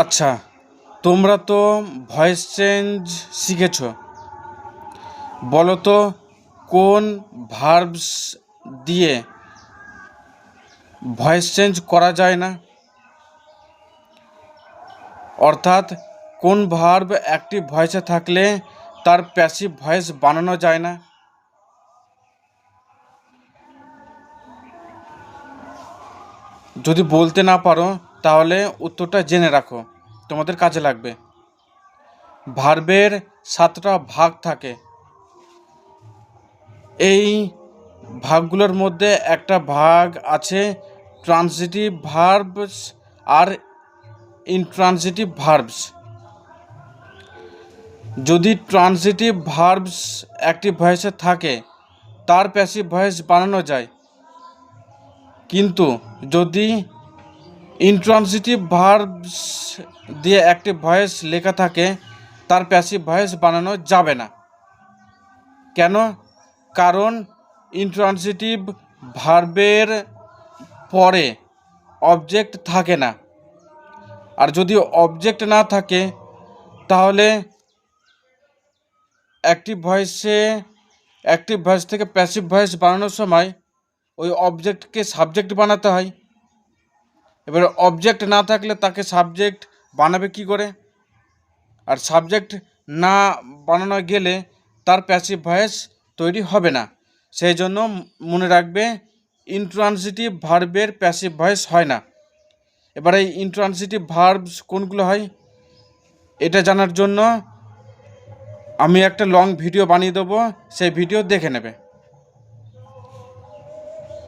আচ্ছা, তোমরা তো ভয়েস চেঞ্জ শিখেছ। বলো তো কোন ভার্বস দিয়ে ভয়েস চেঞ্জ করা যায় না? অর্থাৎ কোন ভার্ব অ্যাক্টিভ ভয়েসে থাকলে তার প্যাসিভ ভয়েস বানানো যায় না? যদি বলতে না পারো তাহলে উত্তরটা জেনে রাখো, তোমাদের কাজে লাগবে। ভার্বের 7টা ভাগ থাকে। এই ভাগগুলোর মধ্যে একটা ভাগ আছে transitive verbs are intransitive verbs. যদি ট্রান্সিটিভ ভার্বস অ্যাক্টিভ ভয়েসে থাকে তার প্যাসিভ ভয়েস বানানো যায়, কিন্তু যদি ইনট্রান্সিটিভ ভার্বস দিয়ে অ্যাক্টিভ ভয়েস লেখা থাকে তার প্যাসিভ ভয়েস বানানো যাবে না। কেন? কারণ ইনট্রান্সিটিভ ভার্বের পরে অবজেক্ট থাকে না, আর যদি অবজেক্ট না থাকে তাহলে অ্যাক্টিভ ভয়েস থেকে প্যাসিভ ভয়েস বানানোর সময় ওই অবজেক্টকে সাবজেক্ট বানাতে হয়। এবার অবজেক্ট না থাকলে তাকে সাবজেক্ট বানাবে কি করে? আর সাবজেক্ট না বানানো গেলে তার প্যাসিভ ভয়েস তৈরি হবে না। সেই জন্য মনে রাখবে, ইনট্রান্সিটিভ ভার্বের প্যাসিভ ভয়েস হয় না। এবারে এই ইনট্রান্সিটিভ ভার্বস কোনগুলো হয় এটা জানার জন্য আমি একটা লং ভিডিও বানিয়ে দেবো, সেই ভিডিও দেখে নেবে।